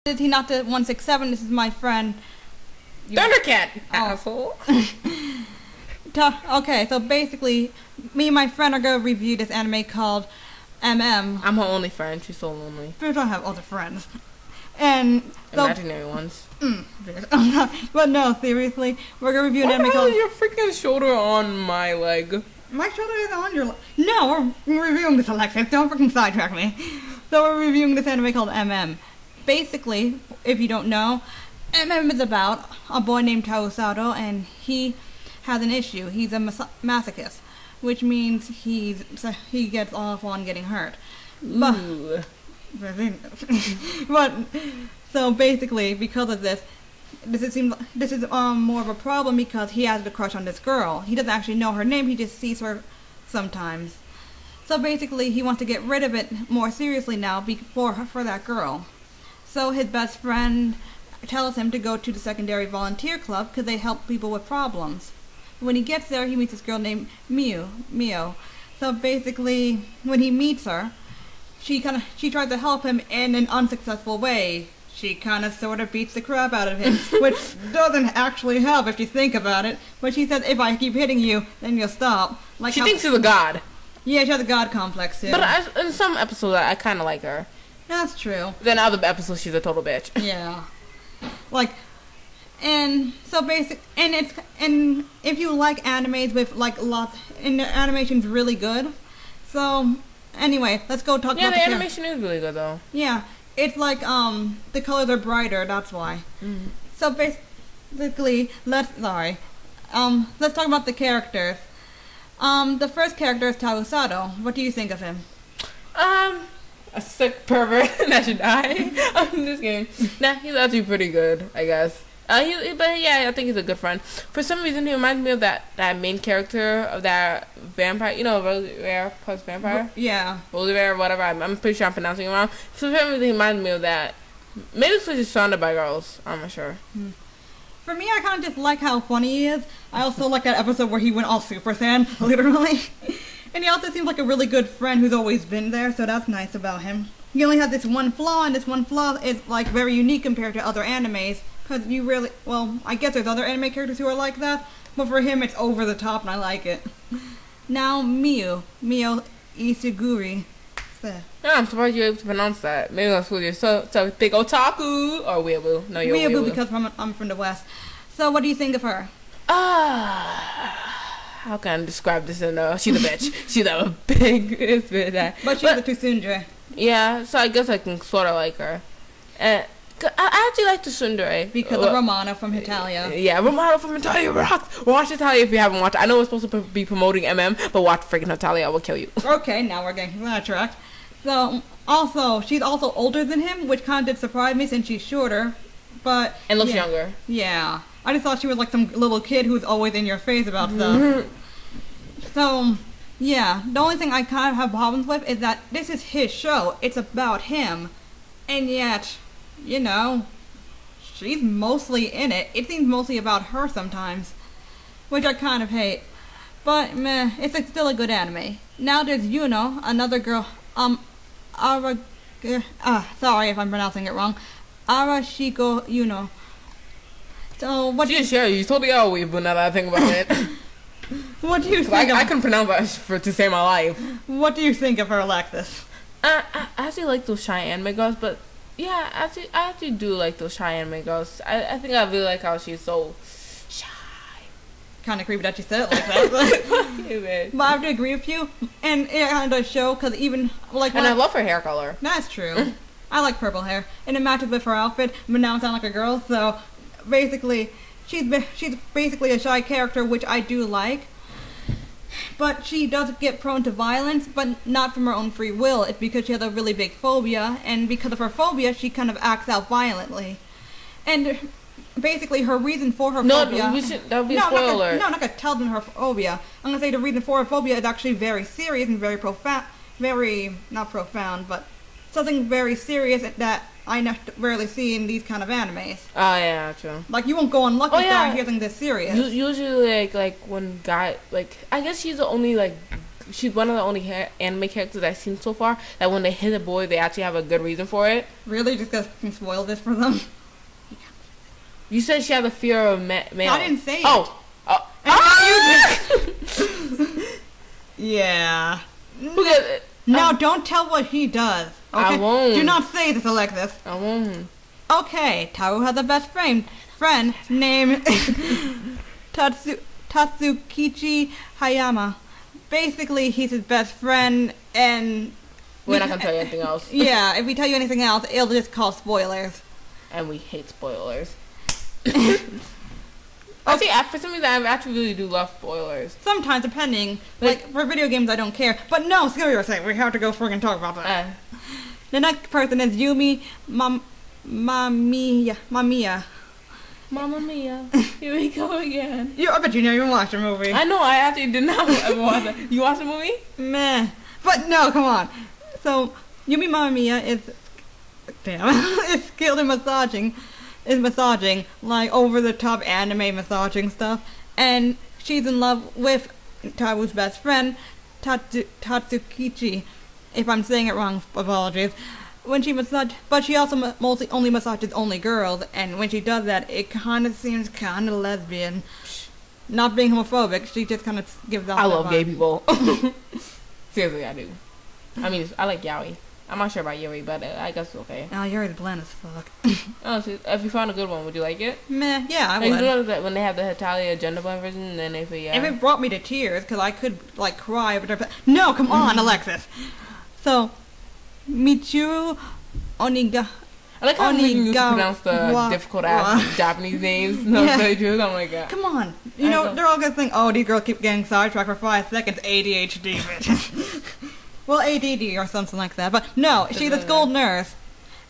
Is he not the 167? This is my friend. Thundercat, asshole. Okay, so basically, me and my friend are going to review this anime called MM. I'm her only friend. She's so lonely. We don't have other friends. And so, imaginary ones. But no, seriously, we're going to review an anime called... Why your freaking shoulder on my leg? My shoulder is on your leg. No, we're reviewing this, Alexis. Don't freaking sidetrack me. So we're reviewing this anime called MM. Basically, if you don't know, MM is about a boy named Sado, and he has an issue. He's a masochist, which means he gets off on getting hurt. But so basically, because of this is more of a problem because he has a crush on this girl. He doesn't actually know her name. He just sees her sometimes. So basically, he wants to get rid of it more seriously now for that girl. So his best friend tells him to go to the secondary volunteer club because they help people with problems. When he gets there, he meets this girl named Mio. So basically, when he meets her, she tries to help him in an unsuccessful way. She kind of sort of beats the crap out of him, which doesn't actually help if you think about it. But she says, if I keep hitting you, then you'll stop. Like she thinks she's a god. Yeah, she has a god complex too. But in some episodes, I kind of like her. That's true. Then other episodes, she's a total bitch. Yeah. And if you like animes with like lots, and the animation's really good. So anyway, let's go talk about the animation is really good though. Yeah, it's like the colors are brighter. That's why. Mm. So basically, let's talk about the characters. The first character is Sado. What do you think of him? A sick pervert that should die. I'm just kidding. Nah, he's actually pretty good, I guess. But yeah, I think he's a good friend. For some reason, he reminds me of that main character of that vampire. You know, Rare plus vampire. Yeah. Rare, whatever. I'm pretty sure I'm pronouncing it wrong. For some reason, he reminds me of that. Maybe it's because he's surrounded by girls. I'm not sure. Hmm. For me, I kind of just like how funny he is. I also like that episode where he went all Super Saiyan, literally. And he also seems like a really good friend who's always been there, so that's nice about him. He only has this one flaw, and this one flaw is like very unique compared to other animes. Because I guess there's other anime characters who are like that, but for him it's over the top and I like it. Now Mio Isurugi. Yeah, I'm surprised you're able to pronounce that. Maybe that's because you're so big otaku or weeaboo. No, you're weeaboo because I'm from the West. So what do you think of her? How can I describe this in she's a bitch. She's a big bitch. But she's a tsundere. Yeah, so I guess I can sort of like her. I actually like the tsundere. Because of Romano from Italia. Yeah, Romano from Italia rocks. Watch Italia if you haven't watched it. I know we're supposed to be promoting MM, but watch freaking Italia. I will kill you. Okay, now we're getting sidetracked. So, she's also older than him, which kind of did surprise me since she's shorter. But and looks younger. Yeah. I just thought she was like some little kid who's always in your face about stuff. So, yeah. The only thing I kind of have problems with is that this is his show. It's about him. And yet, she's mostly in it. It seems mostly about her sometimes. Which I kind of hate. But, meh, it's still a good anime. Now there's Yuno, another girl, sorry if I'm pronouncing it wrong. Arashiko Yuno. So what? You totally are weeaboo now that I think about it. What do you think? I couldn't pronounce that to save my life. What do you think of her, Alexis? I actually like those shy anime girls, but yeah, I actually do like those shy anime girls. I think I really like how she's so shy. Kind of creepy that you said it like that. But I have to agree with you, and it kind of does show because even I love her hair color. That's true. I like purple hair, and it matches with her outfit. But now I sound like a girl, so basically, she's basically a shy character, which I do like. But she does get prone to violence, but not from her own free will. It's because she has a really big phobia, and because of her phobia, she kind of acts out violently. And basically, her reason for her phobia... that would be a spoiler. I'm not going to tell them her phobia. I'm going to say the reason for her phobia is actually very serious and very profound. Not profound, but something very serious that I rarely see in these kind of animes. Oh, yeah, true. Like, you won't go on Lucky Star and hear something this serious. Usually, like when I guess she's the only, she's one of the only anime characters I've seen so far that when they hit a boy, they actually have a good reason for it. Really? Just because you spoiled this for them? You said she has a fear of male. I didn't say it. Oh. Yeah. Because, Now, don't tell what he does. Okay? I won't. Do not say this, Alexis. I won't. Okay, Tarou has a best friend named Tatsukichi Hayama. Basically, he's his best friend, and we're not gonna tell you anything else. Yeah, if we tell you anything else, it'll just cause spoilers. And we hate spoilers. Actually, for some reason, I actually really do love spoilers. Sometimes, depending. Like, for video games, I don't care. But no, seriously, we have to go friggin' talk about that. The next person is Yumi Mamiya. Mamma Mia. Here we go again. I bet you never even watched the movie. I know, I actually did not ever watch it. You watched the movie? Meh. But no, come on. So, Yumi Mamiya is skilled in massaging, like over-the-top anime massaging stuff. And she's in love with Taru's best friend, Tatsukichi. If I'm saying it wrong, apologies. But she also only massages only girls, and when she does that, it kind of seems kind of lesbian. Not being homophobic, she just kind of gives off. I love gay people. Seriously, I do. I mean, I like yaoi. I'm not sure about Yuri, but I guess it's okay. Oh, Yuri's bland as fuck. Honestly, if you found a good one, would you like it? Meh, yeah, I would. would. You know that when they have the Italia gender blend version, and then if it brought me to tears, because I could, like, cry. But no, come on, Alexis. So, Michiru Oniga. I like how you pronounce the difficult-ass Japanese names. No, yeah. I'm like, come on. You know, they're all gonna think, oh, these girls keep getting sidetracked for 5 seconds. ADHD, bitch. Well, ADD or something like that. But no, she's a school nurse.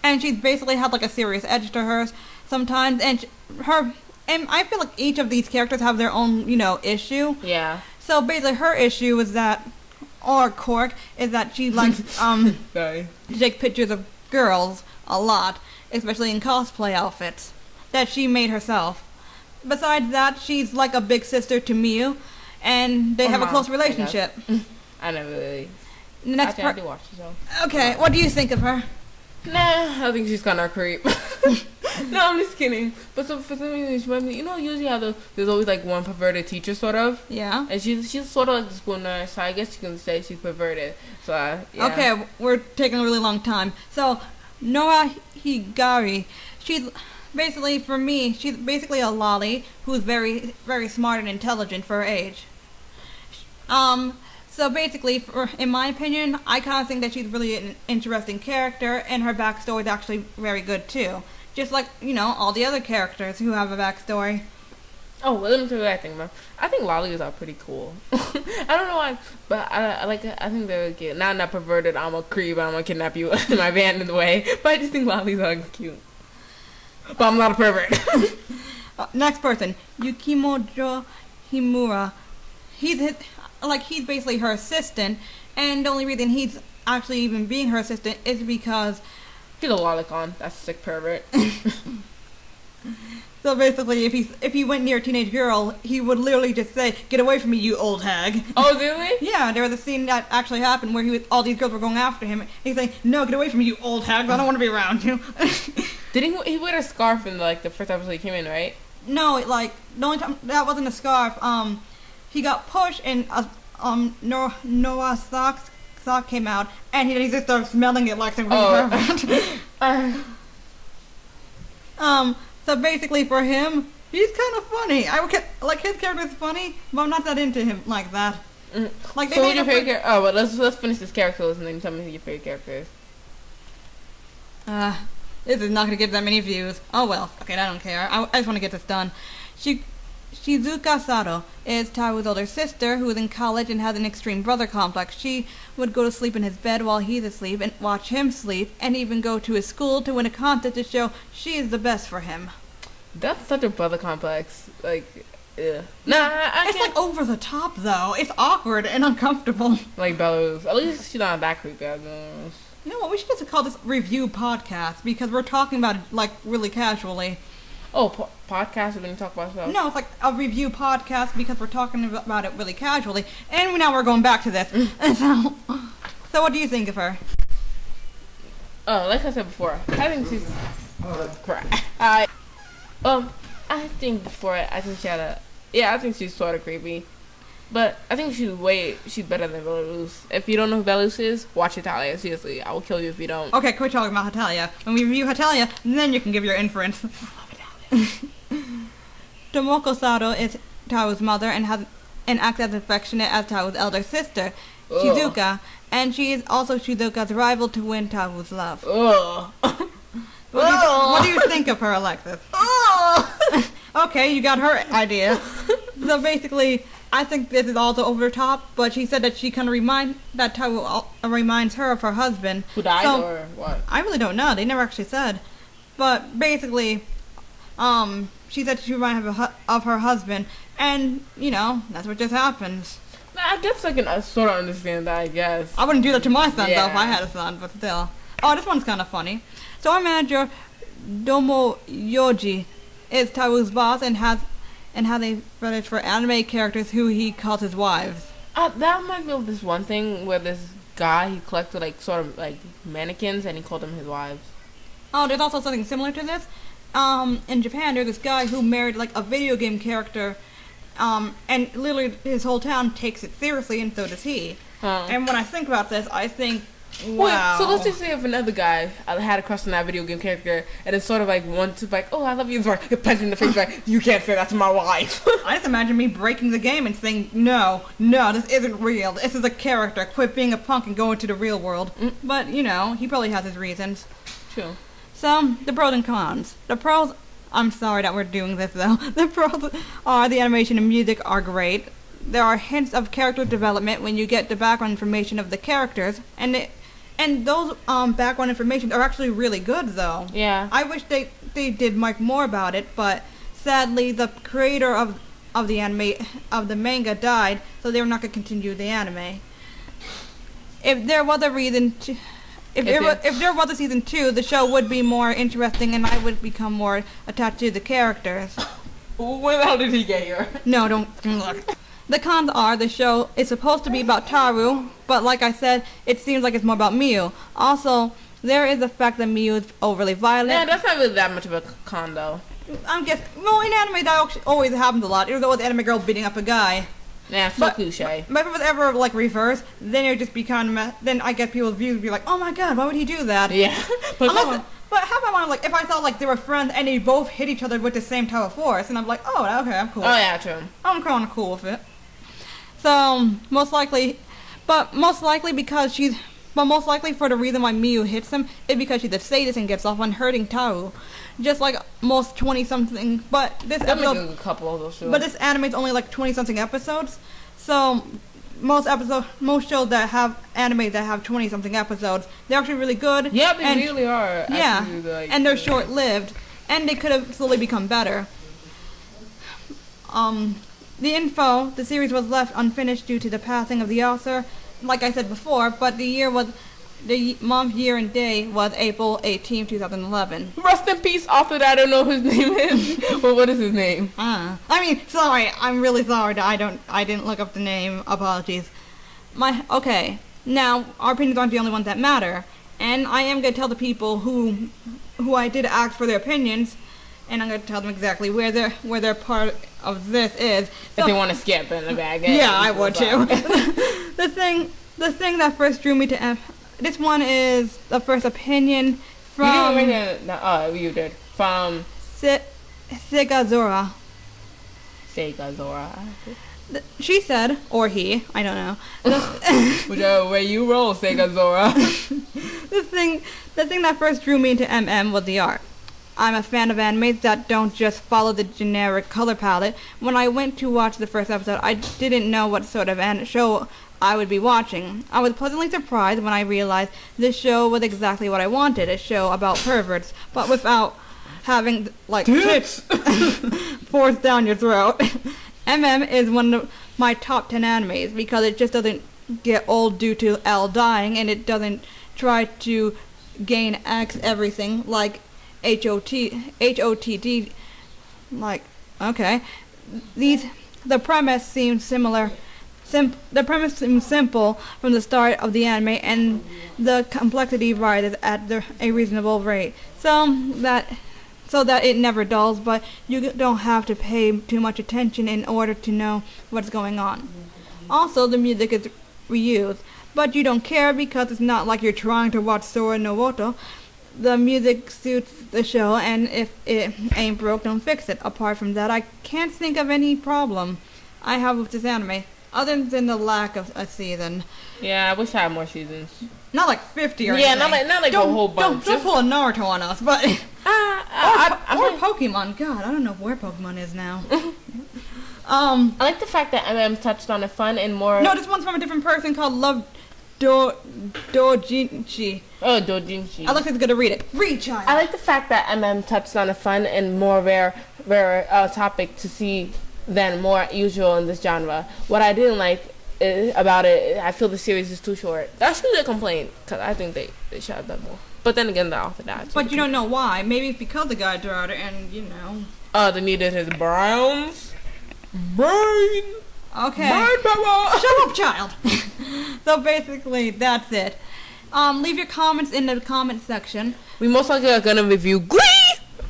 And she's basically had, like, a serious edge to her sometimes. And I feel like each of these characters have their own, issue. Yeah. So basically her issue is that, or quirk, is that she likes, to take pictures of girls a lot, especially in cosplay outfits that she made herself. Besides that, she's like a big sister to Mio, and they have a close relationship. I never really. I do watch the show. Okay, what do you think of her? Nah, I think she's kind of a creep. No, I'm just kidding. But so for some reason, she reminds me, usually how there's always like one perverted teacher, sort of. Yeah. And she's sort of like the school nurse, so I guess you can say she's perverted. So yeah. Okay, we're taking a really long time. So Nora Higari, she's basically, for me, she's basically a lolly who's very, very smart and intelligent for her age. So basically, in my opinion, I kind of think that she's really an interesting character, and her backstory is actually very good too. Just like, all the other characters who have a backstory. Oh, well, let me tell you what I think, man. I think lollies are pretty cool. I don't know why, but I think they're cute. Not perverted, I'm a creep, I'm gonna kidnap you in my van in the way, but I just think lollies are cute. But I'm not a pervert. Next person, Yukimoto Himura. He's basically her assistant, and the only reason he's actually even being her assistant is because he's a lolicon. That's a sick pervert. So basically, if he went near a teenage girl, he would literally just say, "Get away from me, you old hag." Oh, really? Yeah, there was a scene that actually happened where all these girls were going after him. He's like, "No, get away from me, you old hag. I don't want to be around you." Didn't he wear a scarf in the first episode he came in, right? No, the only time that wasn't a scarf. He got pushed and Noah's sock came out, and he just started smelling it like something perfect. So basically for him, he's kind of funny. His character is funny, but I'm not that into him like that. So who's your favorite character? Oh, well, let's finish this character list and then tell me who your favorite character is. This is not going to get that many views. Oh well, okay, I don't care. I just want to get this done. Shizuka Sado is Taru's older sister who is in college and has an extreme brother complex. She would go to sleep in his bed while he's asleep and watch him sleep, and even go to his school to win a contest to show she is the best for him. That's such a brother complex. Yeah. Nah, it's like over the top though. It's awkward and uncomfortable. Like Belarus. At least she's not that creepy. I guess. You know what? We should just call this review podcast because we're talking about it really casually. podcast when you talk about stuff. No, it's like a review podcast because we're talking about it really casually, and now we're going back to this. And so what do you think of her? Oh, like I said before, I think she's crap. I think before I think she had I think she's sort of creepy, but I think she's better than Belarus. If you don't know who Belarus is, watch Hetalia. Seriously, I will kill you if you don't. Okay, quit talking about Hetalia. When we review Hetalia, then you can give your inference. Tomoko Sado is Taru's mother and acts as affectionate as Taru's elder sister, Shizuka, and she is also Shizuka's rival to win Taru's love. What do you think of her, Alexis? Okay, you got her idea. So basically, I think this is also over the top, but she said that that Taru reminds her of her husband. Who died or what? I really don't know. They never actually said. But basically, she said she reminds her of her husband, and, that's what just happens. I guess I can sort of understand that, I guess. I wouldn't do that to my son, though, if I had a son, but still. Oh, this one's kind of funny. So our manager, Domo Yoji, is Taru's boss and has a fetish for anime characters who he calls his wives. That reminds me of this one thing where this guy, he collected sort of mannequins and he called them his wives. Oh, there's also something similar to this. In Japan, there's this guy who married a video game character, and literally his whole town takes it seriously, and so does he. And when I think about this, I think, wow. Wait, so let's just say if another guy had a crush on that video game character, and it's sort of wants to oh, I love you, punch him in the face, you can't say that to my wife. I just imagine me breaking the game and saying, no, this isn't real. This is a character. Quit being a punk and go into the real world. But, he probably has his reasons. True. So, the pros and cons. The pros, I'm sorry that we're doing this though. The pros are the animation and music are great. There are hints of character development when you get the background information of the characters, and those background information are actually really good though. Yeah. I wish they did more about it, but sadly the creator of the manga died, so they were not going to continue the anime. If there was a reason to, if there was a season 2, the show would be more interesting, and I would become more attached to the characters. When the hell did he get here? No, don't look. The cons are the show is supposed to be about Taru, but like I said, it seems like it's more about Mio. Also, there is the fact that Mio is overly violent. Yeah, that's not really that much of a con though. In anime that always happens a lot. There's always an anime girl beating up a guy. Yeah, so cliche. But if it was ever reversed, then it would just be kind of then I get people's views would be like, oh my god, why would he do that? Yeah. But how about if I saw they were friends and they both hit each other with the same type of force, and I'm like, oh, okay, I'm cool. Oh yeah, true. I'm kind of cool with it. So most likely for the reason why Miyu hits him is because she's a sadist and gets off on hurting Taru, just like most 20-something. But this episode, a couple of those shows. But this anime is only 20-something episodes, so most shows that have anime that have 20-something episodes, they're actually really good. Yeah, they really are. Yeah, and they're short-lived, and they could have slowly become better. The series was left unfinished due to the passing of the author, like I said before, but the month, year, and day was April 18, 2011. Rest in peace, author that I don't know who his name is. Well, what is his name? Sorry, I'm really sorry that I didn't look up the name. Apologies. Okay, now, our opinions aren't the only ones that matter, and I am going to tell the people who I did ask for their opinions, and I'm going to tell them exactly where their part of this is. So, if they want to skip in the bag. Yeah, I would too. The thing that first drew me to this one is the first opinion from... You did. From... Segazora. She said, or he, I don't know. Whichever way you roll, Segazora. The thing that first drew me into MM was the art. I'm a fan of animes that don't just follow the generic color palette. When I went to watch the first episode, I didn't know what sort of show I would be watching. I was pleasantly surprised when I realized this show was exactly what I wanted, a show about perverts, but without having, tits forced down your throat. MM is one of my top 10 animes because it just doesn't get old due to L dying, and it doesn't try to gain X everything like HOTD Like, okay, the premise seems similar. The premise seems simple from the start of the anime, and the complexity rises at a reasonable rate, so that it never dulls. But you don't have to pay too much attention in order to know what's going on. Also, the music is reused, but you don't care because it's not like you're trying to watch Sora no Woto. The music suits the show, and if it ain't broke, don't fix it. Apart from that, I can't think of any problem I have with this anime, other than the lack of a season. Yeah, I wish I had more seasons. Not like 50 or yeah, anything. not like a whole bunch. Don't pull a Naruto on us, but... I'm Pokemon. God, I don't know where Pokemon is now. I like the fact that MM touched on a fun and more... No, this one's from a different person called Love Dojinshi. Oh, Dojinshi. Alexa's gonna read it. Read, child. I like the fact that MM touched on a fun and more rare topic to see than more usual in this genre. What I didn't like about it, I feel the series is too short. That's really a complaint, because I think they should have done more. But then again, the author died. But you don't know why. Maybe it's because the guy died and, you know... They needed his browns. Brain! Okay. Brain power! Shut up, child! So basically, that's it. Leave your comments in the comment section. We most likely are gonna review Glee!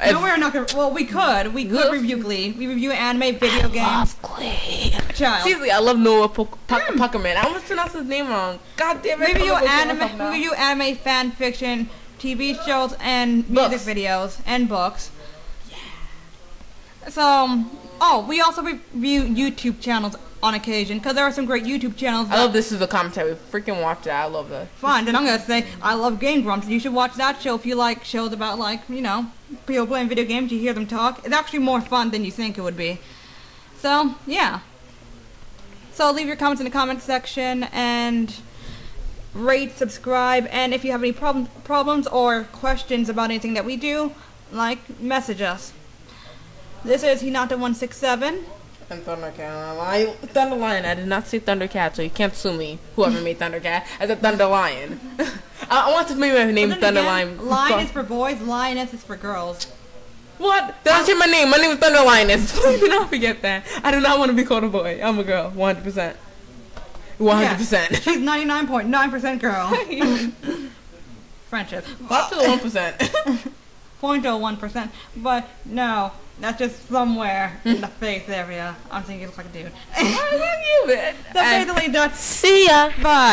No, we're not gonna... Well, we could. We could review Glee. We review anime, video games. I love Glee. Child. Seriously, I love Noah Puckerman. I almost pronounced his name wrong. God damn it. We review anime, fan fiction, TV shows, and music videos, and books. Yeah. So... Oh, we also review YouTube channels on occasion, because there are some great YouTube channels. I love This Is a Commentary. Freaking watch that. I love that. Fine, then I'm going to say, I love Game Grumps. You should watch that show if you like shows about, like, you know, people playing video games. You hear them talk. It's actually more fun than you think it would be. So, yeah. So, leave your comments in the comment section, and rate, subscribe, and if you have any problems or questions about anything that we do, like, message us. This is Hinata167. And Thundercat. Thunderlion. I did not say Thundercat, so you can't sue me. Whoever made Thundercat. I said Thunderlion. I want to make my name Thunderlion. Lion is for boys, Lioness is for girls. What? Did I say my name? My name is Thunderlioness. Please do not forget that. I do not want to be called a boy. I'm a girl. 100%. 100%. She's 99.9% girl. Friendship. Up to the 1%. 0.01%. But no. That's just somewhere in the face area. I'm thinking it looks like a dude. I love you, man. So basically, that's... See ya. Bye.